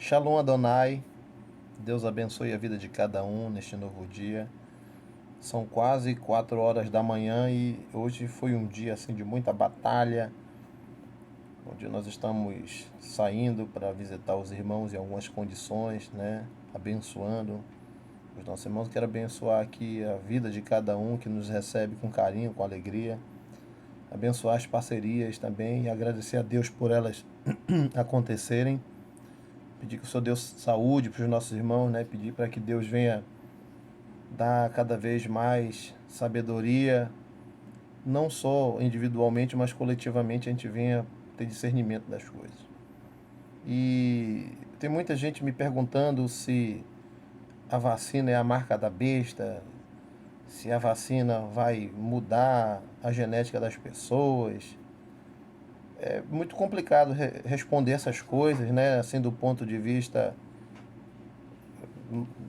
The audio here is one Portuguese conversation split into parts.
Shalom Adonai, Deus abençoe a vida de cada um neste novo dia. São quase 4 horas da manhã e hoje foi um dia assim de muita batalha, onde nós estamos saindo para visitar os irmãos em algumas condições, né? Abençoando os nossos irmãos. Quero abençoar aqui a vida de cada um que nos recebe com carinho, com alegria. Abençoar as parcerias também e agradecer a Deus por elas acontecerem. Pedir que o Senhor dê saúde para os nossos irmãos, né? Pedir para que Deus venha dar cada vez mais sabedoria, não só individualmente, mas coletivamente a gente venha ter discernimento das coisas. E tem muita gente me perguntando se a vacina é a marca da besta, se a vacina vai mudar a genética das pessoas. É muito complicado responder essas coisas, né? Assim, do ponto de vista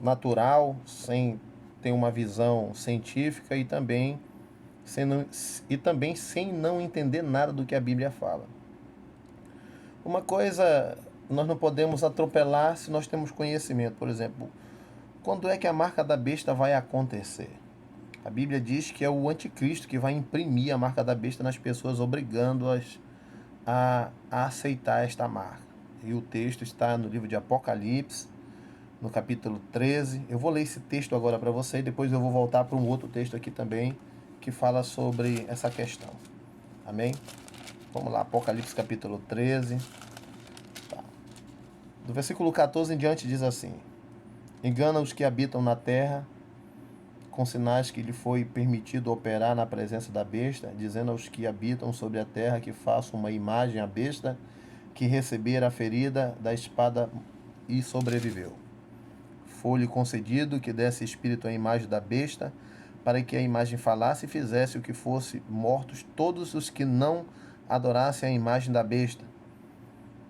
natural, sem ter uma visão científica e também sem não entender nada do que a Bíblia fala. Uma coisa nós não podemos atropelar se nós temos conhecimento. Por exemplo, quando é que a marca da besta vai acontecer? A Bíblia diz que é o anticristo que vai imprimir a marca da besta nas pessoas, obrigando-as a aceitar esta marca. E o texto está no livro de Apocalipse, no capítulo 13. Eu vou ler esse texto agora para você e depois eu vou voltar para um outro texto aqui também que fala sobre essa questão. Amém? Vamos lá, Apocalipse capítulo 13. Tá. Do versículo 14 em diante diz assim: Engana os que habitam na terra com sinais que lhe foi permitido operar na presença da besta, dizendo aos que habitam sobre a terra que façam uma imagem à besta que recebera a ferida da espada e sobreviveu. Foi-lhe concedido que desse espírito à imagem da besta, para que a imagem falasse e fizesse o que fosse mortos todos os que não adorassem a imagem da besta.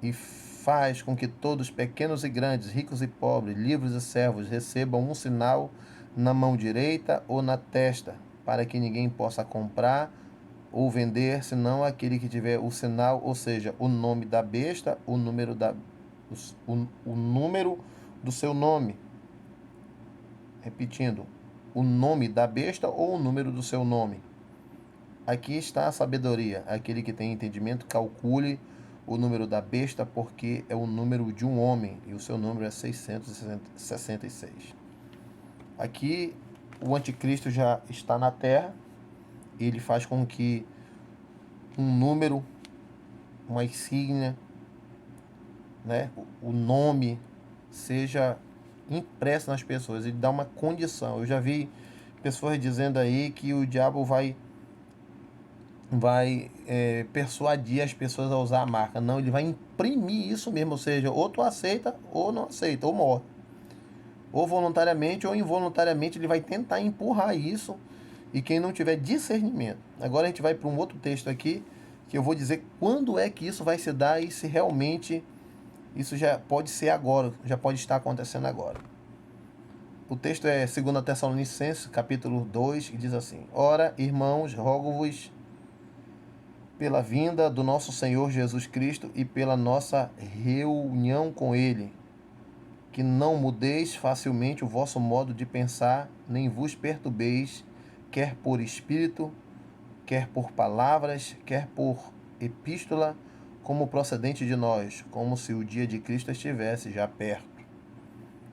E faz com que todos, pequenos e grandes, ricos e pobres, livres e servos, recebam um sinal na mão direita ou na testa, para que ninguém possa comprar ou vender, senão aquele que tiver o sinal, ou seja, o nome da besta, o número do seu nome. Repetindo, o nome da besta ou o número do seu nome. Aqui está a sabedoria. Aquele que tem entendimento, calcule o número da besta, porque é o número de um homem, e o seu número é 666. Aqui, o anticristo já está na terra, e ele faz com que um número, uma insígnia, né, o nome, seja impresso nas pessoas. Ele dá uma condição. Eu já vi pessoas dizendo aí que o diabo vai persuadir as pessoas a usar a marca. Não, ele vai imprimir isso mesmo, ou seja, ou tu aceita ou não aceita, ou morre. Ou voluntariamente ou involuntariamente ele vai tentar empurrar isso, e quem não tiver discernimento. Agora a gente vai para um outro texto aqui, que eu vou dizer quando é que isso vai se dar e se realmente isso já pode ser agora, já pode estar acontecendo agora. O texto é 2 Tessalonicenses, capítulo 2, que diz assim: Ora, irmãos, rogo-vos pela vinda do nosso Senhor Jesus Cristo e pela nossa reunião com Ele, que não mudeis facilmente o vosso modo de pensar, nem vos perturbeis, quer por espírito, quer por palavras, quer por epístola, como procedente de nós, como se o dia de Cristo estivesse já perto.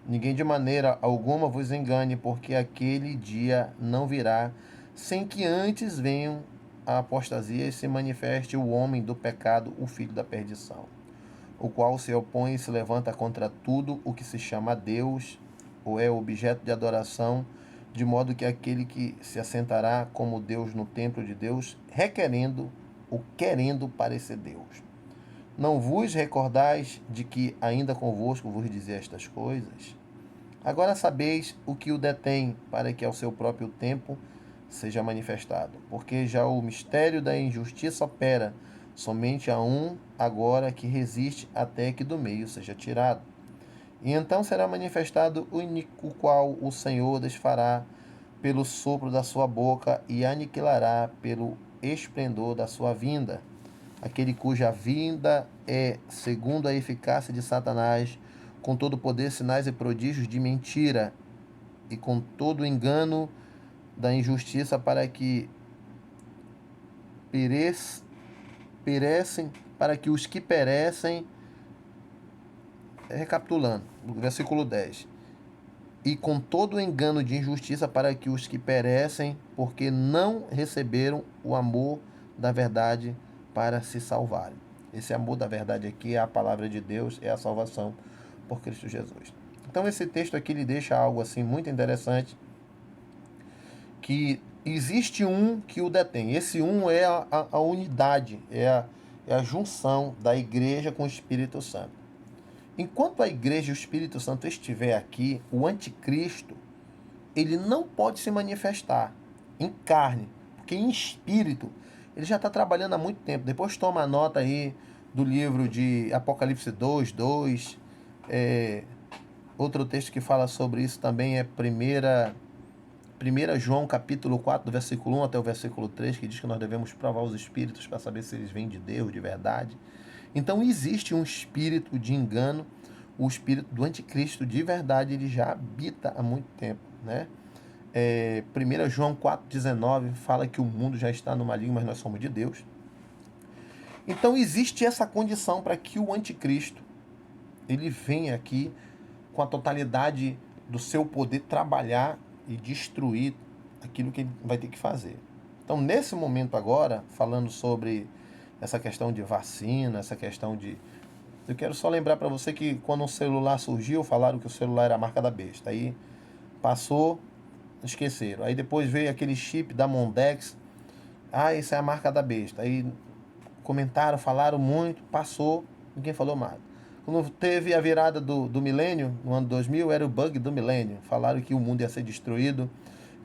Ninguém de maneira alguma vos engane, porque aquele dia não virá, sem que antes venham a apostasia e se manifeste o homem do pecado, o filho da perdição, o qual se opõe e se levanta contra tudo o que se chama Deus, ou é objeto de adoração, de modo que aquele que se assentará como Deus no templo de Deus, requerendo ou querendo parecer Deus. Não vos recordais de que ainda convosco vos dizia estas coisas? Agora sabeis o que o detém, para que ao seu próprio tempo seja manifestado. Porque já o mistério da injustiça opera, somente há um agora que resiste até que do meio seja tirado. E então será manifestado o qual o Senhor desfará pelo sopro da sua boca e aniquilará pelo esplendor da sua vinda. Aquele cuja vinda é segundo a eficácia de Satanás, com todo poder, sinais e prodígios de mentira, e com todo engano da injustiça, para que perecem, para que os que perecem, recapitulando, versículo 10, e com todo engano de injustiça, para que os que perecem, porque não receberam o amor da verdade para se salvarem. Esse amor da verdade aqui é a palavra de Deus, é a salvação por Cristo Jesus. Então esse texto aqui ele deixa algo assim muito interessante, que existe um que o detém. Esse um é a unidade, é a junção da igreja com o Espírito Santo. Enquanto a igreja e o Espírito Santo estiver aqui, o anticristo, ele não pode se manifestar em carne, porque em espírito ele já está trabalhando há muito tempo. Depois toma a nota aí do livro de Apocalipse 2:2. Outro texto que fala sobre isso também é 1 João capítulo 4, do versículo 1 até o versículo 3, que diz que nós devemos provar os espíritos para saber se eles vêm de Deus, de verdade. Então existe um espírito de engano, o espírito do anticristo de verdade, ele já habita há muito tempo, né? 1 João 4,19 fala que o mundo já está no maligno, mas nós somos de Deus. Então existe essa condição para que o anticristo ele venha aqui com a totalidade do seu poder trabalhar e destruir aquilo que ele vai ter que fazer. Então, nesse momento agora, falando sobre essa questão de vacina, essa questão de... Eu quero só lembrar para você que quando o celular surgiu, falaram que o celular era a marca da besta. Aí passou, esqueceram. Aí depois veio aquele chip da Mondex. Essa é a marca da besta. Aí comentaram, falaram muito, passou, ninguém falou mais. Quando teve a virada do milênio, no ano 2000, era o bug do milênio. Falaram que o mundo ia ser destruído,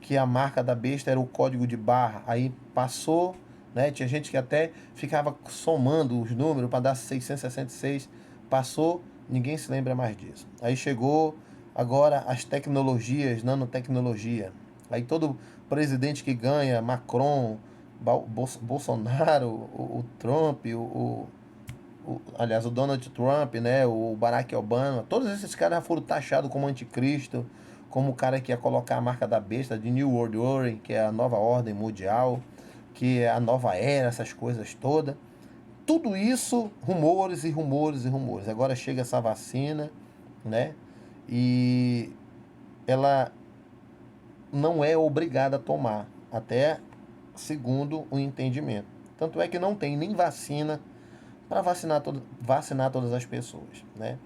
que a marca da besta era o código de barra. Aí passou, né? Tinha gente que até ficava somando os números para dar 666. Passou, ninguém se lembra mais disso. Aí chegou agora as tecnologias, nanotecnologia. Aí todo presidente que ganha, Macron, Bolsonaro, o Trump, aliás, o Donald Trump, né, o Barack Obama, todos esses caras já foram taxados como anticristo, como o cara que ia colocar a marca da besta de New World Order, que é a nova ordem mundial, que é a nova era, essas coisas todas. Tudo isso, rumores e rumores e rumores. Agora chega essa vacina, né, e ela não é obrigada a tomar, até segundo o entendimento. Tanto é que não tem nem vacina para vacinar todas as pessoas, né?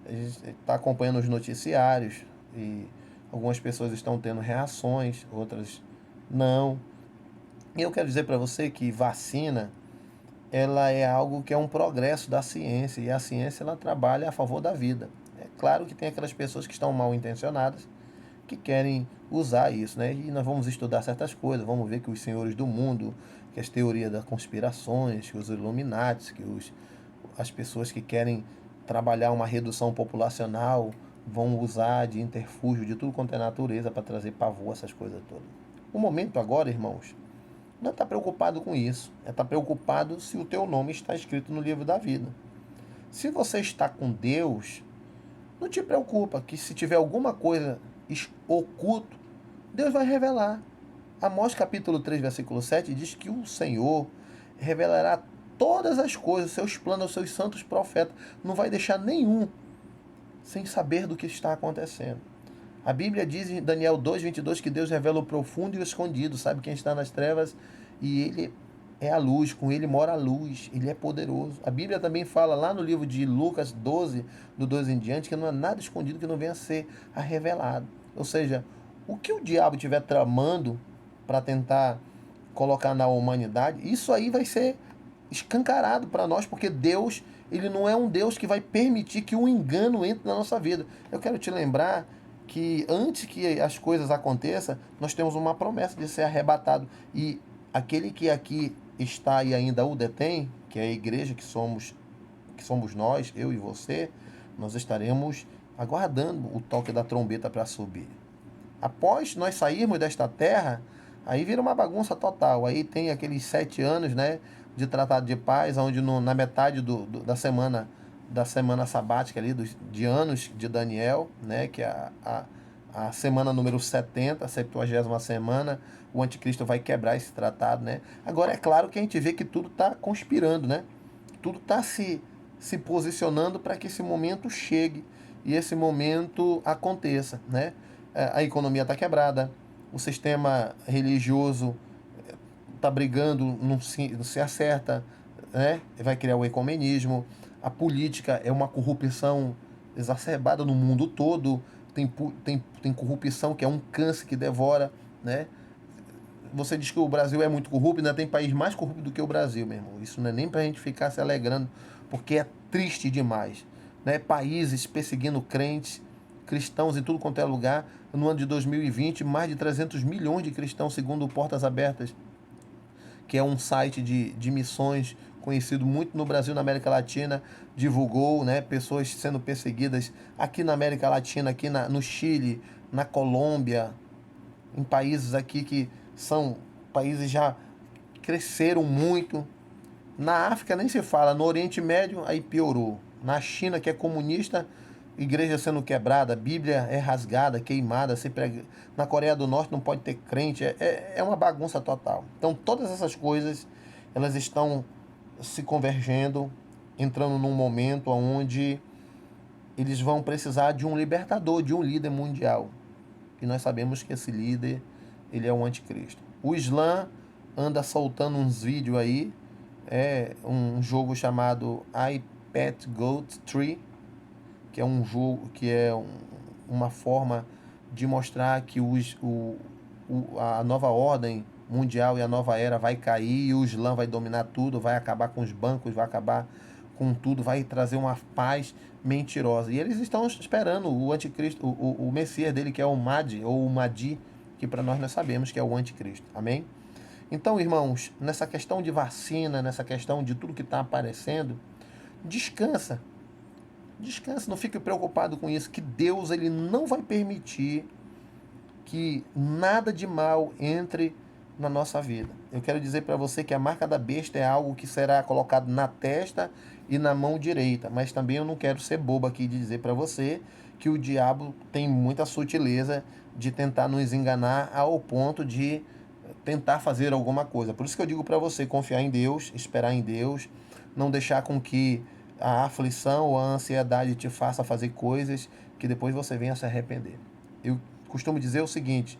A gente está acompanhando os noticiários e algumas pessoas estão tendo reações, outras não. E eu quero dizer para você que vacina, ela é algo que é um progresso da ciência, e a ciência ela trabalha a favor da vida. É claro que tem aquelas pessoas que estão mal intencionadas, que querem usar isso, né? E nós vamos estudar certas coisas, vamos ver que os senhores do mundo, que as teorias das conspirações, que os Illuminati, que as pessoas que querem trabalhar uma redução populacional vão usar de interfúgio de tudo quanto é natureza para trazer pavor, essas coisas todas. O momento agora, irmãos, não está preocupado com isso, é estar preocupado se o teu nome está escrito no livro da vida. Se você está com Deus, não te preocupa que se tiver alguma coisa oculto, Deus vai revelar. Amós capítulo 3, versículo 7 diz que o Senhor revelará todas as coisas, seus planos aos seus santos profetas. Não vai deixar nenhum sem saber do que está acontecendo. A Bíblia diz em Daniel 2:22 que Deus revela o profundo e o escondido, sabe quem está nas trevas, e Ele é a luz, com Ele mora a luz, Ele é poderoso. A Bíblia também fala lá no livro de Lucas 12, do 12 em diante, que não há nada escondido que não venha a ser revelado. Ou seja, o que o diabo estiver tramando para tentar colocar na humanidade, isso aí vai ser escancarado para nós, porque Deus, ele não é um Deus que vai permitir que o engano entre na nossa vida. Eu quero te lembrar que antes que as coisas aconteçam, nós temos uma promessa de ser arrebatado. E aquele que aqui está e ainda o detém, que é a igreja que somos nós, eu e você, nós estaremos aguardando o toque da trombeta para subir. Após nós sairmos desta terra, aí vira uma bagunça total. Aí tem aqueles 7 anos, né, de tratado de paz, onde na metade da semana da semana sabática ali, de anos de Daniel, né, que é a semana número 70, a 70ª semana, o anticristo vai quebrar esse tratado, né? Agora, é claro que a gente vê que tudo está conspirando, né? Tudo está se posicionando para que esse momento chegue e esse momento aconteça, né? A economia está quebrada, o sistema religioso está brigando, não se acerta, né? Vai criar o ecumenismo, a política é uma corrupção exacerbada no mundo todo, tem corrupção que é um câncer que devora, né? Você diz que o Brasil é muito corrupto, ainda tem país mais corrupto do que o Brasil, meu irmão. Isso não é nem pra gente ficar se alegrando, porque é triste demais, né? Países perseguindo crentes, cristãos em tudo quanto é lugar. No ano de 2020, mais de 300 milhões de cristãos, segundo o Portas Abertas, que é um site de missões conhecido muito no Brasil, na América Latina, divulgou, né, pessoas sendo perseguidas aqui na América Latina, no Chile, na Colômbia, em países aqui que são países já cresceram muito. Na África nem se fala, no Oriente Médio aí piorou. Na China, que é comunista, igreja sendo quebrada, Bíblia é rasgada, queimada, na Coreia do Norte não pode ter crente, é uma bagunça total. Então todas essas coisas, elas estão se convergendo, entrando num momento onde eles vão precisar de um libertador, de um líder mundial. E nós sabemos que esse líder, ele é o anticristo. O Islã anda soltando uns vídeos aí, um jogo chamado I Pet Goat 3, que é um jogo que é uma forma de mostrar que a nova ordem mundial e a nova era vai cair e o Islã vai dominar tudo, vai acabar com os bancos, vai acabar com tudo, vai trazer uma paz mentirosa. E eles estão esperando o anticristo, o Messias dele, que é o Mahdi, ou o Mahdi, que para nós sabemos que é o anticristo. Amém? Então, irmãos, nessa questão de vacina, nessa questão de tudo que está aparecendo, descansa. Descansa, não fique preocupado com isso, que Deus ele não vai permitir que nada de mal entre na nossa vida. Eu quero dizer para você que a marca da besta é algo que será colocado na testa e na mão direita, mas também eu não quero ser bobo aqui de dizer para você que o diabo tem muita sutileza de tentar nos enganar ao ponto de tentar fazer alguma coisa. Por isso que eu digo para você confiar em Deus, esperar em Deus, não deixar com que a aflição ou a ansiedade te faça fazer coisas que depois você venha se arrepender. Eu costumo dizer o seguinte: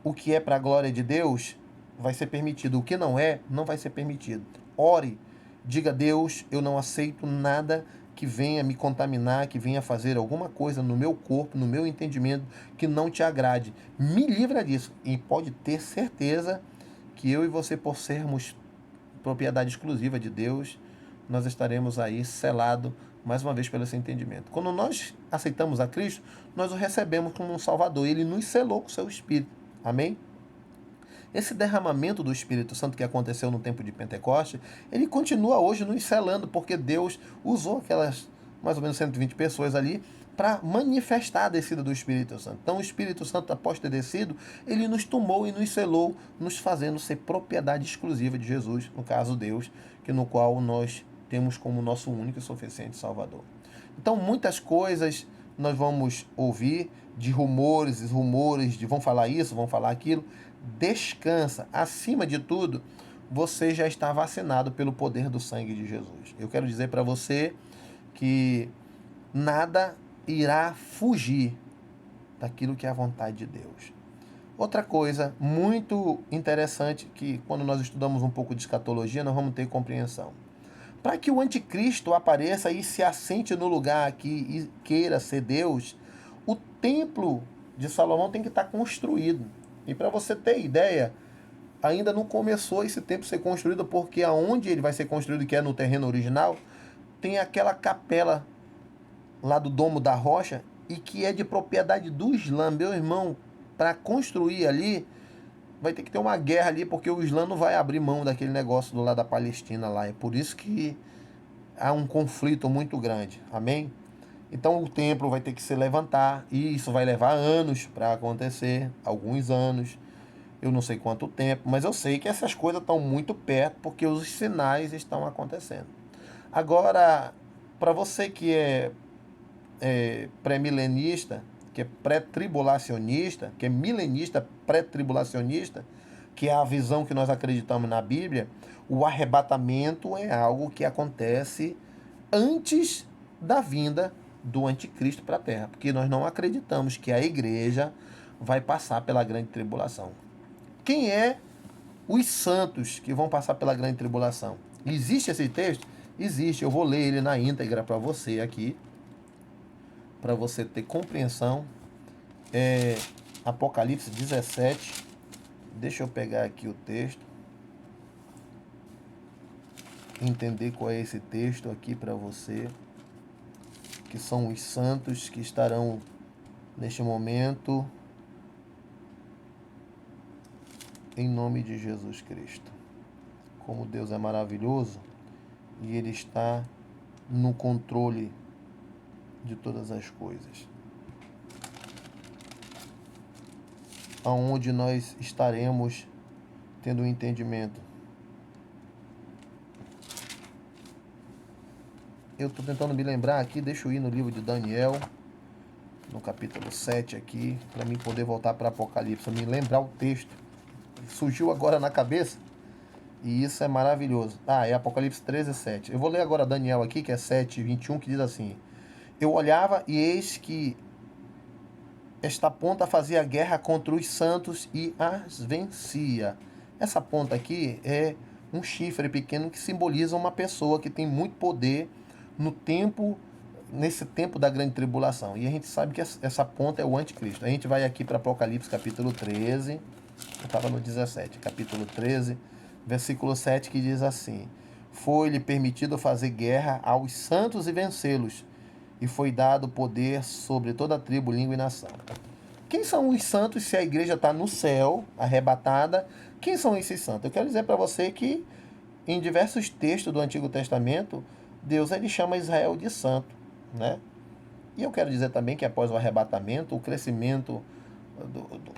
o que é para a glória de Deus vai ser permitido, o que não é, não vai ser permitido. Ore, diga a Deus, eu não aceito nada que venha me contaminar, que venha fazer alguma coisa no meu corpo, no meu entendimento, que não te agrade. Me livra disso. E pode ter certeza que eu e você, por sermos propriedade exclusiva de Deus, nós estaremos aí selado mais uma vez pelo esse entendimento. Quando nós aceitamos a Cristo, nós o recebemos como um Salvador. Ele nos selou com o seu Espírito. Amém? Esse derramamento do Espírito Santo que aconteceu no tempo de Pentecoste, ele continua hoje nos selando, porque Deus usou aquelas mais ou menos 120 pessoas ali para manifestar a descida do Espírito Santo. Então o Espírito Santo, após ter descido, ele nos tomou e nos selou, nos fazendo ser propriedade exclusiva de Jesus, no caso Deus, no qual nós temos como nosso único e suficiente Salvador. Então muitas coisas nós vamos ouvir de rumores, de vão falar isso, vão falar aquilo. Descansa. Acima de tudo, você já está vacinado pelo poder do sangue de Jesus. Eu quero dizer para você que nada irá fugir daquilo que é a vontade de Deus. Outra coisa muito interessante, que quando nós estudamos um pouco de escatologia, nós vamos ter compreensão. Para que o anticristo apareça e se assente no lugar aqui e queira ser Deus, o templo de Salomão tem que estar construído. E para você ter ideia, ainda não começou esse templo a ser construído, porque aonde ele vai ser construído, que é no terreno original, tem aquela capela lá do Domo da Rocha, e que é de propriedade do Islã. Meu irmão, para construir ali, vai ter que ter uma guerra ali, porque o Islã não vai abrir mão daquele negócio do lado da Palestina lá. É por isso que há um conflito muito grande. Amém? Então o templo vai ter que se levantar, e isso vai levar anos para acontecer, alguns anos, eu não sei quanto tempo, mas eu sei que essas coisas estão muito perto, porque os sinais estão acontecendo. Agora, para você que é pré-milenista, que é pré-tribulacionista, que é milenista pré-tribulacionista, que é a visão que nós acreditamos na Bíblia, o arrebatamento é algo que acontece antes da vinda do anticristo para a terra, porque nós não acreditamos que a igreja vai passar pela grande tribulação. Quem é os santos que vão passar pela grande tribulação? Existe esse texto? Existe. Eu vou ler ele na íntegra para você aqui, para você ter compreensão. Apocalipse 17. Deixa eu pegar aqui o texto. Entender qual é esse texto aqui para você. Que são os santos que estarão neste momento. Em nome de Jesus Cristo. Como Deus é maravilhoso e Ele está no controle de todas as coisas. Aonde nós estaremos tendo um entendimento. Eu estou tentando me lembrar aqui, deixa eu ir no livro de Daniel, no capítulo 7 aqui, para mim poder voltar para Apocalipse, me lembrar o texto. Surgiu agora na cabeça e isso é maravilhoso. É Apocalipse 13, 7. Eu vou ler agora Daniel aqui, que é 7, 21, que diz assim: Eu olhava e eis que esta ponta fazia guerra contra os santos e as vencia. Essa ponta aqui é um chifre pequeno que simboliza uma pessoa que tem muito poder nesse tempo da grande tribulação. E a gente sabe que essa ponta é o anticristo. A gente vai aqui para Apocalipse capítulo 13. Eu estava no 17, capítulo 13, versículo 7, que diz assim: Foi-lhe permitido fazer guerra aos santos e vencê-los, e foi dado poder sobre toda a tribo, língua e nação. Quem são os santos se a igreja está no céu, arrebatada? Quem são esses santos? Eu quero dizer para você que em diversos textos do Antigo Testamento, Deus ele chama Israel de santo, né? E eu quero dizer também que após o arrebatamento, o crescimento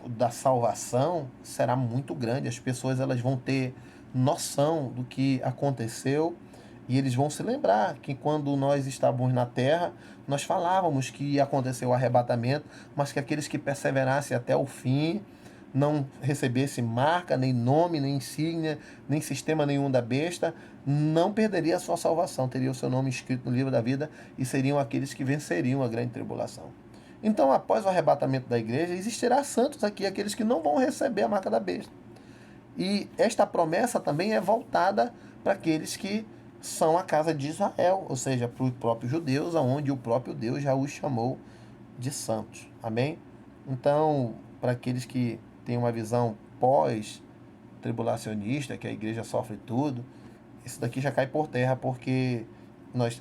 da salvação será muito grande. As pessoas elas vão ter noção do que aconteceu e eles vão se lembrar que quando nós estávamos na terra, nós falávamos que ia acontecer o arrebatamento, mas que aqueles que perseverassem até o fim, não recebesse marca, nem nome, nem insígnia, nem sistema nenhum da besta, não perderia a sua salvação, teria o seu nome escrito no livro da vida e seriam aqueles que venceriam a grande tribulação. Então, após o arrebatamento da igreja, existirá santos aqui, aqueles que não vão receber a marca da besta. E esta promessa também é voltada para aqueles que são a casa de Israel, ou seja, para os próprios judeus, aonde o próprio Deus já os chamou de santos. Amém? Então, para aqueles que têm uma visão pós-tribulacionista, que a igreja sofre tudo, isso daqui já cai por terra, porque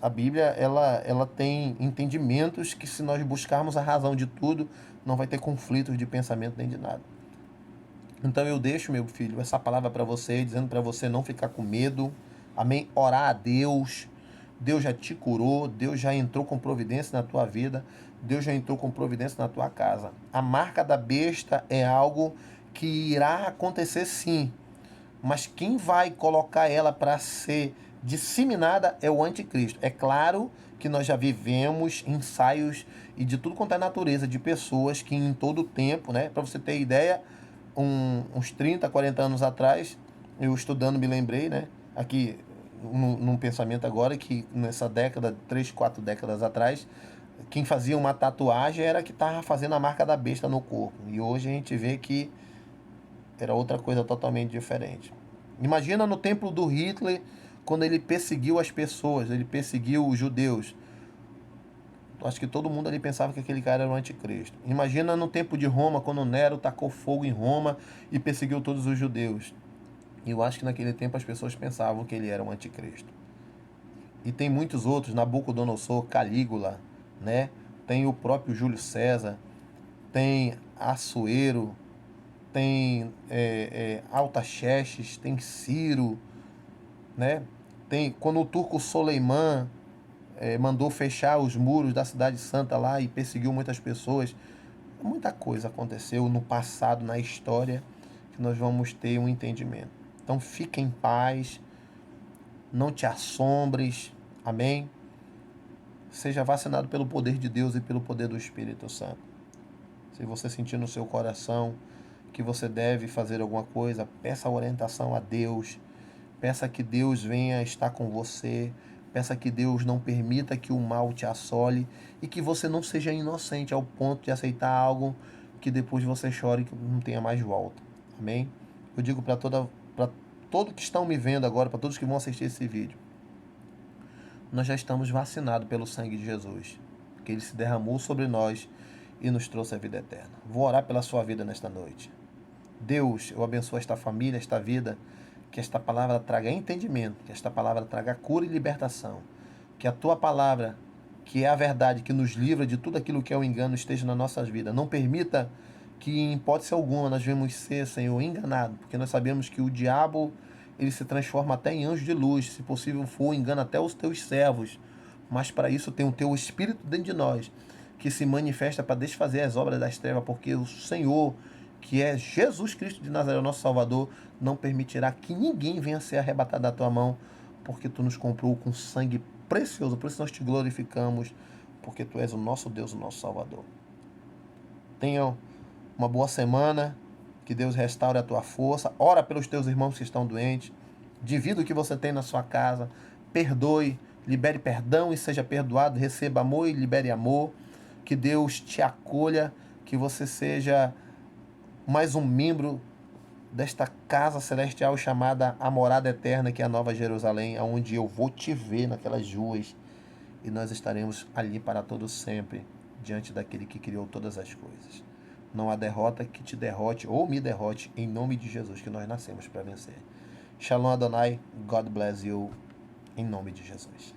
a Bíblia ela tem entendimentos que, se nós buscarmos a razão de tudo, não vai ter conflitos de pensamento nem de nada. Então eu deixo, meu filho, essa palavra para você, dizendo para você não ficar com medo. Amém? Orar a Deus. Deus já te curou, Deus já entrou com providência na tua vida, Deus já entrou com providência na tua casa. A marca da besta é algo que irá acontecer sim, mas quem vai colocar ela para ser disseminada é o anticristo. É claro que nós já vivemos ensaios e de tudo quanto é natureza de pessoas que em todo o tempo, né, para você ter ideia, uns 30, 40 anos atrás, eu estudando me lembrei, né, aqui num pensamento agora, que nessa década, 3, 4 décadas atrás, quem fazia uma tatuagem era que estava fazendo a marca da besta no corpo. E hoje a gente vê que era outra coisa totalmente diferente. Imagina no tempo do Hitler, quando ele perseguiu as pessoas, ele perseguiu os judeus. Acho que todo mundo ali pensava que aquele cara era o anticristo. Imagina no tempo de Roma, quando Nero tacou fogo em Roma e perseguiu todos os judeus. E eu acho que naquele tempo as pessoas pensavam que ele era um anticristo. E tem muitos outros, Nabucodonosor, Calígula, né? Tem o próprio Júlio César, tem Assuero, tem Artaxerxes, tem Ciro, né? Tem quando o turco Soleiman mandou fechar os muros da cidade santa lá e perseguiu muitas pessoas. Muita coisa aconteceu no passado, na história, que nós vamos ter um entendimento. Então fique em paz, não te assombres, amém? seja vacinado pelo poder de Deus e pelo poder do Espírito Santo. Se você sentir no seu coração que você deve fazer alguma coisa, peça orientação a Deus, peça que Deus venha estar com você, peça que Deus não permita que o mal te assole e que você não seja inocente ao ponto de aceitar algo que depois você chore e que não tenha mais volta. Amém? Eu digo para todos que estão me vendo agora, para todos que vão assistir esse vídeo, nós já estamos vacinados pelo sangue de Jesus, que Ele se derramou sobre nós e nos trouxe a vida eterna. Vou orar pela sua vida nesta noite. Deus, eu abençoo esta família, esta vida, que esta palavra traga entendimento, que esta palavra traga cura e libertação, que a tua palavra, que é a verdade, que nos livra de tudo aquilo que é o engano, esteja nas nossas vidas. Não permita que em hipótese alguma nós venhamos ser, Senhor, enganados, porque nós sabemos que o diabo, ele se transforma até em anjo de luz, se possível for, engana até os teus servos, mas para isso tem o teu Espírito dentro de nós, que se manifesta para desfazer as obras das trevas, porque o Senhor, que é Jesus Cristo de Nazaré, nosso Salvador, não permitirá que ninguém venha ser arrebatado da tua mão, porque tu nos comprou com sangue precioso, por isso nós te glorificamos, porque tu és o nosso Deus, o nosso Salvador. Tenha uma boa semana, que Deus restaure a tua força, ora pelos teus irmãos que estão doentes, divida o que você tem na sua casa, perdoe, libere perdão e seja perdoado, receba amor e libere amor, que Deus te acolha, que você seja mais um membro desta casa celestial chamada a morada eterna, que é a Nova Jerusalém, onde eu vou te ver naquelas ruas e nós estaremos ali para todo sempre, diante daquele que criou todas as coisas. Não há derrota que te derrote ou me derrote, em nome de Jesus, que nós nascemos para vencer. Shalom Adonai, God bless you, em nome de Jesus.